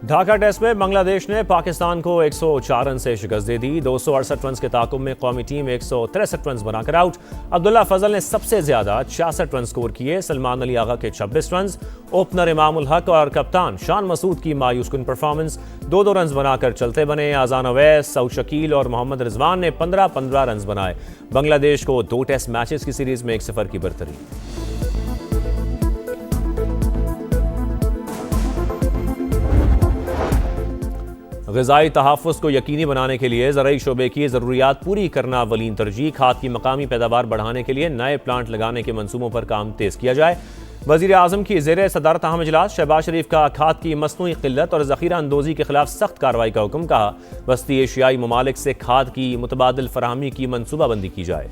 Dhaka test में बांग्लादेश ने पाकिस्तान को 104 रन से शिकस्त दे दी। 268 रन के ताकुब में कौमी टीम 163 रन बनाकर आउट। अब्दुल्ला फजल ने सबसे ज्यादा 66 रन स्कोर किए। सलमान अली आगा के 26 रन। ओपनर इमामुल हक और कप्तान शान मसूद की मायूसकुन परफॉर्मेंस। 2-2 रन बनाकर चलते बने। आजान अवैस, सऊद शकील और मोहम्मद रिजवान ने 15-15 रन बनाए। बांग्लादेश को 2 टेस्ट मैचेस की सीरीज में 1-0 की बरतरी। ग़िज़ाई तहफ़्फ़ुज़ को यकीनी बनाने के लिए ज़राई शोबे की ज़रूरियात पूरी करना अव्वलीन तरजीह। खाद की मकामी पैदावार बढ़ाने के लिए नए प्लांट लगाने के मंसूबों पर काम तेज़ किया जाए। वज़ीर आज़म की ज़ेर सदारत अहम इजलास। शहबाज शरीफ का खाद की मसनूई क़िल्लत और ज़ख़ीरा अंदोज़ी के खिलाफ सख्त कार्रवाई का हुक्म। कहा वस्ती एशियाई ममालिक से खाद की मुतबादिल फराहमी की मनसूबाबंदी की जाए।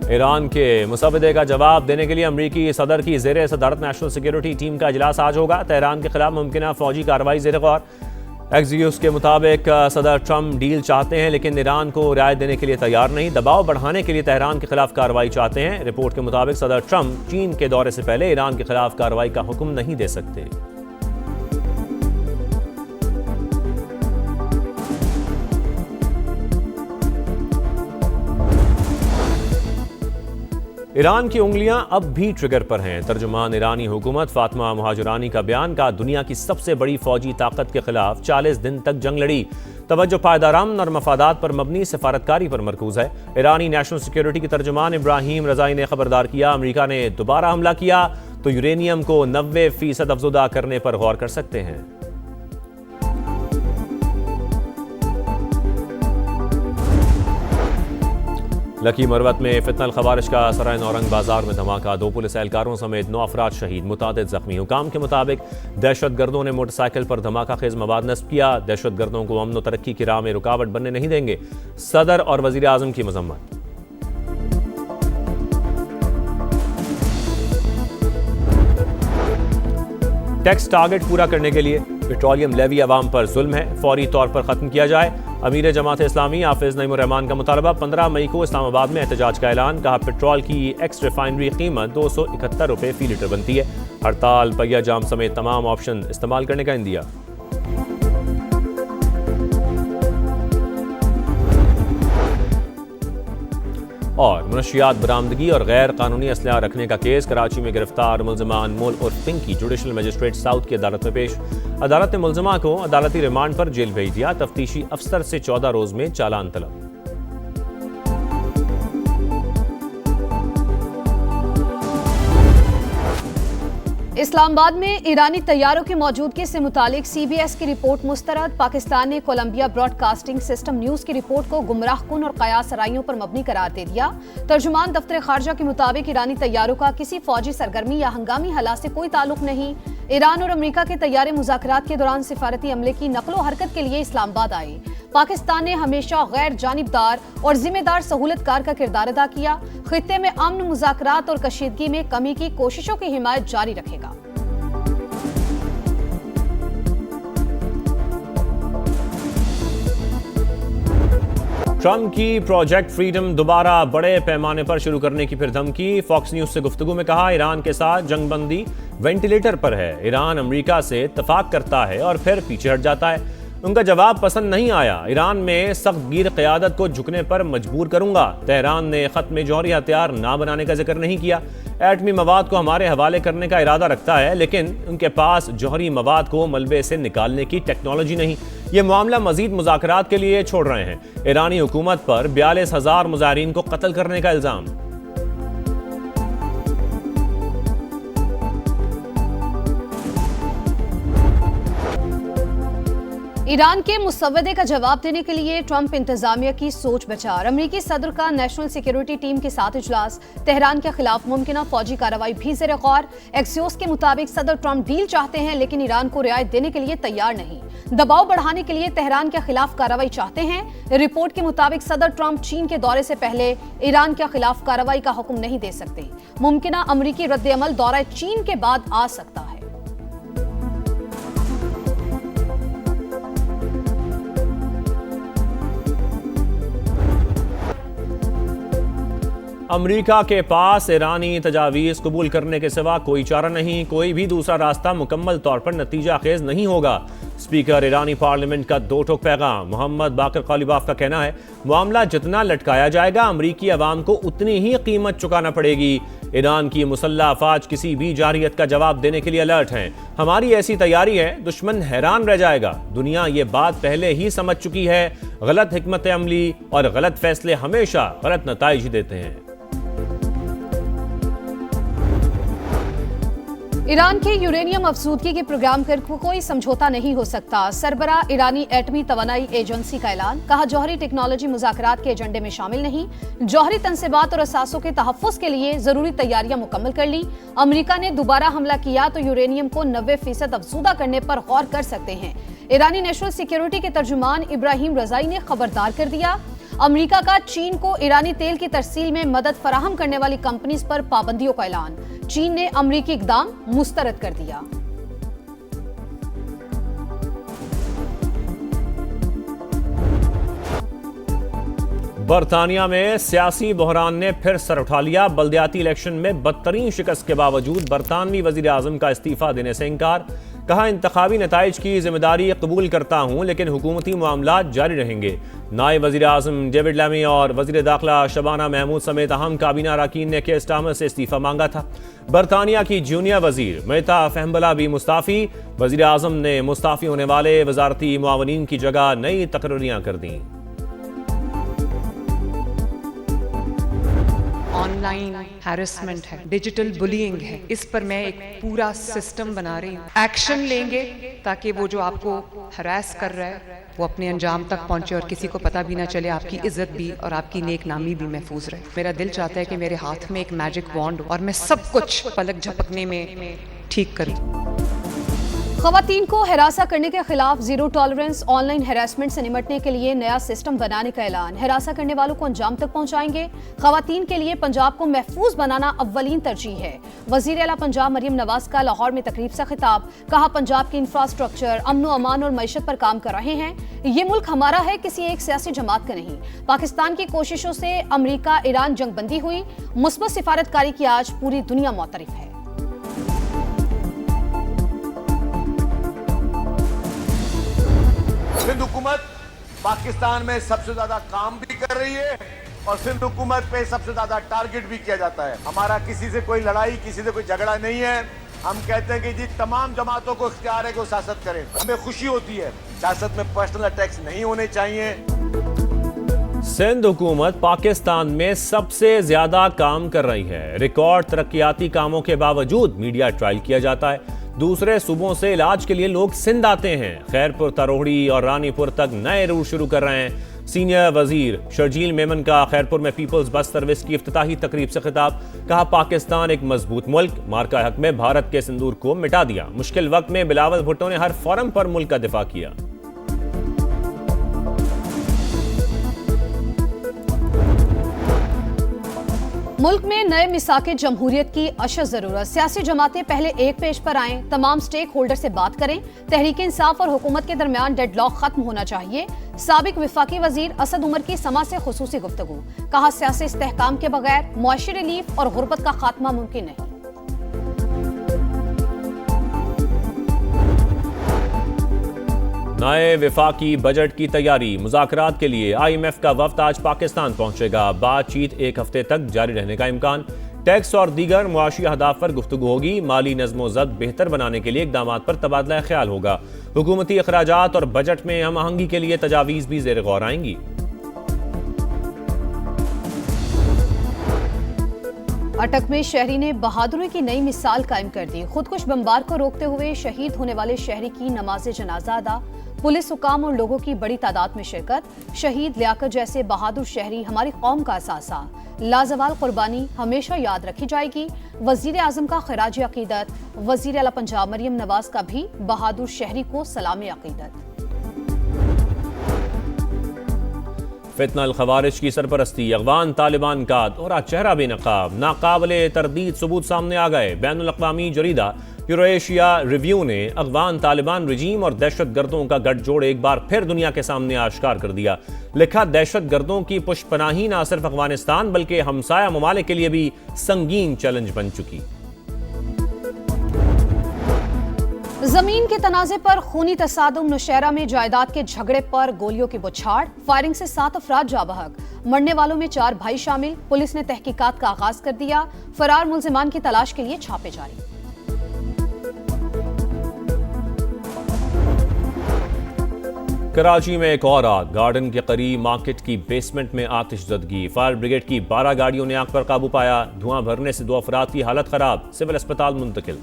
ईरान के मुसवदे का जवाब देने के लिए अमरीकी सदर की ज़ेर सदारत नेशनल सिक्योरिटी टीम का इजलास आज होगा। तेहरान के खिलाफ मुमकिन फौजी कार्रवाई ज़ेर गौर। एक्सियोस के मुताबिक सदर ट्रंप डील चाहते हैं लेकिन ईरान को रियायत देने के लिए तैयार नहीं। दबाव बढ़ाने के लिए तेहरान के खिलाफ कार्रवाई चाहते हैं। रिपोर्ट के मुताबिक सदर ट्रंप चीन के दौरे से पहले ईरान के खिलाफ कार्रवाई का हुक्म नहीं दे सकते। ईरान की उंगलियां अब भी ट्रिगर पर हैं। तर्जुमान ईरानी हुकूमत फातिमा मुहाजिरानी का बयान। का दुनिया की सबसे बड़ी फौजी ताकत के खिलाफ 40 दिन तक जंग लड़ी। तवज्जो पायदार अमन और मफादात पर मबनी सफारतकारी पर मरकूज है। ईरानी नेशनल सिक्योरिटी के तर्जुमान इब्राहिम रजाई ने खबरदार किया अमेरिका ने दोबारा हमला किया तो यूरेनियम को 90% अफजुदा करने पर गौर कर सकते हैं। लकी मरवत में फितनल खवारिश का सराय नौरंग बाजार में धमाका। 2 पुलिस एहलकारों समेत 9 अफराद शहीद, मुतादिद जख्मी। हुकाम के मुताबिक दहशतगर्दों ने मोटरसाइकिल पर धमाका खेज मवाद नस्ब किया। दहशतगर्दों को अमन व तरक्की की राह में रुकावट बनने नहीं देंगे। सदर और वजीर आजम की मजम्मत। टैक्स टारगेट पूरा करने के लिए पेट्रोलियम लेवी अवाम पर जुल्म है, फौरी तौर पर खत्म किया जाए। अमीर जमात इस्लामी हाफिज नईमुर रहमान का मुतालबा। 15 मई को इस्लामाबाद में एहतजाज का ऐलान। कहा पेट्रोल की एक्स रिफाइनरी कीमत 271 रुपये फी लीटर बनती है। हड़ताल, पहिया जाम समेत तमाम ऑप्शन इस्तेमाल करने का इंदिया। और मुनशियात बरामदगी और गैर कानूनी असलहा रखने का केस। कराची में गिरफ्तार मुलजमा अनमोल और पिंकी जुडिशल मजिस्ट्रेट साउथ की अदालत में पेश। अदालत ने मुलजमा को अदालती रिमांड पर जेल भेज दिया। तफ्तीशी अफसर से 14 रोज में चालान तलब। इस्लामाबाद में ईरानी तैयारों की मौजूदगी से मुतालिक CBS की रिपोर्ट मुस्तरद। पाकिस्तान ने कोलंबिया ब्रॉडकास्टिंग सिस्टम न्यूज की रिपोर्ट को गुमराहकुन और कयास राइयों पर मबनी करार दे दिया। तर्जुमान दफ्तर खारजा के मुताबिक ईरानी तैयारों का किसी फौजी सरगर्मी या हंगामी हालात से कोई ताल्लुक नहीं। ईरान और अमेरिका के तैयारे मुज़ाकरात के दौरान सिफारती अमले की नकलो हरकत के लिए इस्लामाबाद आए। पाकिस्तान ने हमेशा गैर जानिबदार और जिम्मेदार सहूलतकार का किरदार अदा किया। खित्ते में अमन, मुज़ाकरात और कशीदगी में कमी की कोशिशों की हिमायत जारी रखेगा। ट्रंप की प्रोजेक्ट फ्रीडम दोबारा बड़े पैमाने पर शुरू करने की फिर धमकी। फॉक्स न्यूज से गुफ्तगू में कहा ईरान के साथ जंगबंदी वेंटिलेटर पर है। ईरान अमेरिका से इत्तफाक करता है और फिर पीछे हट जाता है। उनका जवाब पसंद नहीं आया। ईरान में सख्त गिर क़यादत को झुकने पर मजबूर करूंगा। तेहरान ने ख़त्म जौहरी हथियार ना बनाने का जिक्र नहीं किया। एटमी मवाद को हमारे हवाले करने का इरादा रखता है लेकिन उनके पास जौहरी मवाद को मलबे से निकालने की टेक्नोलॉजी नहीं। ये मामला मजीद मुज़ाकरात के लिए छोड़ रहे हैं। ईरानी हुकूमत पर 42,000 मुजाहिरीन को कत्ल करने का इल्ज़ाम। ईरान के मुसव्वदे का जवाब देने के लिए ट्रंप इंतजामिया की सोच बचार। अमेरिकी सदर का नेशनल सिक्योरिटी टीम के साथ इजलास। तेहरान के खिलाफ मुमकिन फौजी कार्रवाई भी ज़ेर गौर। एक्सियोस के मुताबिक सदर ट्रंप डील चाहते हैं लेकिन ईरान को रियायत देने के लिए तैयार नहीं। दबाव बढ़ाने के लिए तेहरान के खिलाफ कार्रवाई चाहते हैं। रिपोर्ट के मुताबिक सदर ट्रंप चीन के दौरे से पहले ईरान के खिलाफ कार्रवाई का हुक्म नहीं दे सकते। मुमकिन अमरीकी रद्द-ए-अमल दौरा चीन के बाद आ सकता है। अमेरिका के पास ईरानी तजावीज़ कबूल करने के सिवा कोई चारा नहीं, कोई भी दूसरा रास्ता मुकम्मल तौर पर नतीजा खेज नहीं होगा। स्पीकर ईरानी पार्लियामेंट का दो टोक पैगाम। मोहम्मद बाकर कालिबाफ का कहना है, मामला जितना लटकाया जाएगा अमरीकी अवाम को उतनी ही कीमत चुकाना पड़ेगी। ईरान की मुसल्लह अफवाज किसी भी जारहियत का जवाब देने के लिए अलर्ट हैं। हमारी ऐसी तैयारी है, दुश्मन हैरान रह जाएगा। दुनिया ये बात पहले ही समझ चुकी है। गलत हिकमत अमली और गलत फैसले हमेशा गलत नताइज ही देते हैं। ईरान के यूरेनियम अफजूदगी के प्रोग्राम पर कोई समझौता नहीं हो सकता। सरबरा ईरानी एटमी तवानाई एजेंसी का ऐलान। कहा, जौहरी टेक्नोलॉजी मुज़ाकरात के एजेंडे में शामिल नहीं। जौहरी तनसीबात और असासों के तहफ़्फ़ुज़ के लिए जरूरी तैयारियां मुकम्मल कर ली। अमेरिका ने दोबारा हमला किया तो यूरेनियम को 90% अफजूदा करने पर गौर कर सकते हैं। ईरानी नेशनल सिक्योरिटी के तर्जुमान इब्राहिम रजाई ने खबरदार कर दिया। अमेरिका का चीन को ईरानी तेल की तरसील में मदद फराहम करने वाली कंपनीज पर पाबंदियों का ऐलान। चीन ने अमेरिकी इकदाम मुस्तरद कर दिया। बरतानिया में सियासी बहरान ने फिर सर उठा लिया। बल्दियाती इलेक्शन में बदतरीन शिकस्त के बावजूद बरतानवी वजीर आजम का इस्तीफा देने से इनकार। कहा, इंतखाबी नताइज की जिम्मेदारी कबूल करता हूं, लेकिन हुकूमती मामला जारी रहेंगे। नायब वजीर आजम डेविड लैमी और वजीर दाखिला शबाना महमूद समेत अहम काबीना अरकान ने केयर स्टारमर से इस्तीफा मांगा था। बरतानिया की जूनियर वजीर मेहता फहम्बला भी मुस्ताफी। वजीर आजम ने मुस्ताफी होने वाले वजारती मुआवनीन की जगह नई तकरीरियां कर दी। ऑनलाइन हैरेसमेंट है, डिजिटल बुलिंग है, इस पर मैं एक पूरा सिस्टम बना रही हूँ। एक्शन लेंगे ताकि वो जो आपको हरास कर रहा है वो अपने अंजाम तक पहुंचे और किसी को पता भी ना चले। आपकी इज्जत भी और आपकी नेक नामी भी महफूज रहे। मेरा दिल चाहता है कि मेरे हाथ में एक मैजिक वॉन्ड हो और मैं सब कुछ पलक झपकने में ठीक करूँ। खवातीन को हिरासा करने के खिलाफ जीरो टॉलरेंस ऑनलाइन हैरेसमेंट से निपटने के लिए नया सिस्टम बनाने का ऐलान। हिरासा करने वालों को अंजाम तक पहुंचाएंगे। खवातीन के लिए पंजाब को महफूज बनाना अव्वलीन तरजीह है। वजीर आला पंजाब मरियम नवाज का लाहौर में तकरीब से खिताब। कहा, पंजाब की इंफ्रास्ट्रक्चर, अमन अमान और मईशत पर काम कर रहे हैं। ये मुल्क हमारा है, किसी एक सियासी जमात का नहीं। पाकिस्तान की कोशिशों से अमरीका ईरान जंगबंदी हुई। मुस्बत सिफारतकारी की आज पूरी दुनिया मुतरिफ है। सिंध हुकूमत पाकिस्तान में सबसे ज्यादा काम भी कर रही है और सिंध हुकूमत पे सबसे ज्यादा टारगेट भी किया जाता है। हमारा किसी से कोई लड़ाई, किसी से कोई झगड़ा नहीं है। हम कहते हैं कि जी तमाम जमातों को इख्तियार है कि वो सियासत करें। हमें खुशी होती है, सियासत में पर्सनल अटैक्स नहीं होने चाहिए। सिंध हुकूमत पाकिस्तान में सबसे ज्यादा काम कर रही है। रिकॉर्ड तरक्याती कामों के बावजूद मीडिया ट्रायल किया जाता है। दूसरे सूबों से इलाज के लिए लोग सिंध आते हैं। खैरपुर, तरोहड़ी और रानीपुर तक नए रूट शुरू कर रहे हैं। सीनियर वजीर शर्जील मेमन का खैरपुर में पीपल्स बस सर्विस की इफ्तिताही तकरीब से खिताब। कहा, पाकिस्तान एक मजबूत मुल्क, मार्का हक में भारत के सिंदूर को मिटा दिया। मुश्किल वक्त में बिलावल भुट्टो ने हर फोरम पर मुल्क का दिफा किया। मुल्क में नए मिसाके जमहूरियत की अशद जरूरत। सियासी जमातें पहले एक पेज पर आएं, तमाम स्टेक होल्डर से बात करें। तहरीक इंसाफ और हुकूमत के दरमियान डेडलॉक खत्म होना चाहिए। साबिक विफाकी वजीर असद उमर की समा से खुसूसी गुफ्तगू। कहा, सियासी इस्तेहकाम के बगैर मुआशी रिलीफ और गुर्बत का खात्मा मुमकिन नहीं। नए विफाकी बजट की तैयारी। मुज़ाकरात के लिए IMF का वफ्द आज पाकिस्तान पहुंचेगा। बातचीत एक हफ्ते तक जारी रहने का इम्कान। टैक्स और दीगर मुआशी अहदाफ पर गुफ्तगू होगी। माली नज़्म-ओ-ज़ब्त बेहतर बनाने के लिए इक़दामात पर तबादला ख्याल होगा। हुकूमती अखराजात और बजट में हम आहंगी के लिए तजावीज़ भी ज़ेर गौर आएंगी। अटक में शहरी ने बहादुरी की नई मिसाल कायम कर दी। खुदकुश बमबार को रोकते हुए शहीद होने वाले शहरी की नमाज जनाजा अदा। पुलिस, हुकाम और लोगों की बड़ी तादाद में शिरकत। शहीद लियाकत जैसे बहादुर शहरी हमारी कौम का असासा। लाजवाल कुर्बानी हमेशा याद रखी जाएगी। वजीर आजम का खिराज अकीदत। वजीर आला पंजाब मरियम नवाज का भी बहादुर शहरी को सलाम अकीदत। फितनल खवारिज की सरपरस्ती, अगवान तालिबान का दोहरा चेहरा बेनकाब। नाकाबिले तरदीद सबूत सामने आ गए। बैनुल अक़वामी जरीदा यूरोएशिया रिव्यू ने अफगान तालिबान रजीम और दहशतगर्दों का गठजोड़ एक बार फिर दुनिया के सामने आश्कार कर दिया। लिखा, दहशतगर्दों की पुष्पनाही न सिर्फ अफगानिस्तान बल्कि हमसाया ममालिक के लिए भी संगीन चैलेंज बन चुकी। जमीन के तनाजे पर खूनी तसादुम, नौशहरा में जायदाद के झगड़े पर गोलियों की बौछार, फायरिंग से 7 अफराद जाँ बहक, मरने वालों में 4 भाई शामिल। पुलिस ने तहकीकात का आगाज कर दिया, फरार मुल्जिमान की तलाश के लिए छापे जारी। कराची में एक और आग, गार्डन के करीब मार्केट की बेसमेंट में आतिशज़दगी, फायर ब्रिगेड की 12 गाड़ियों ने आग पर काबू पाया। धुआं भरने से 2 अफराद की हालत खराब, सिविल अस्पताल मुंतकिल।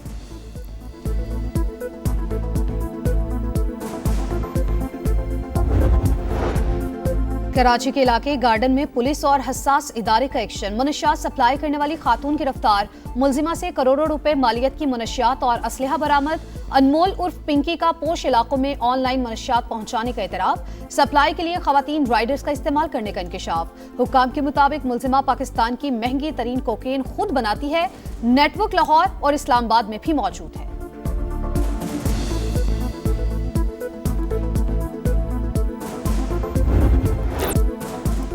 कराची के इलाके गार्डन में पुलिस और हसास इदारे का एक्शन, मुनशियात सप्लाई करने वाली खातून गिरफ्तार, मुलजिमा से करोड़ों रुपए मालियत की मुनशियात और असलहा बरामद। अनमोल उर्फ पिंकी का पोश इलाकों में ऑनलाइन मुनशियात पहुंचाने का इतराफ, सप्लाई के लिए खवातीन राइडर्स का इस्तेमाल करने का इंकशाफ। हुक्काम के मुताबिक मुलजिमा पाकिस्तान की महंगी तरीन कोकेन खुद बनाती है, नेटवर्क लाहौर और इस्लामाबाद में भी मौजूद है।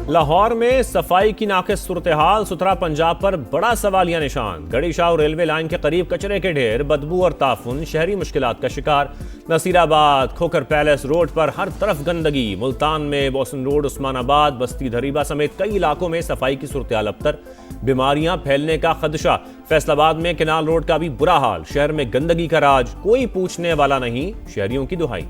लाहौर में सफाई की नाकिस सूरत हाल, सुथरा पंजाब पर बड़ा सवालिया निशान। गड़ी शाह रेलवे लाइन के करीब कचरे के ढेर, बदबू और ताफुन, शहरी मुश्किलात का शिकार। नसीराबाद खोकर पैलेस रोड पर हर तरफ गंदगी। मुल्तान में बोसन रोड, उस्मानाबाद, बस्ती धरीबा समेत कई इलाकों में सफाई की सूरत हाल अबतर, बीमारियां फैलने का खदशा। फैसलाबाद में केनाल रोड का भी बुरा हाल, शहर में गंदगी का राज, कोई पूछने वाला नहीं, शहरियों की दुहाई।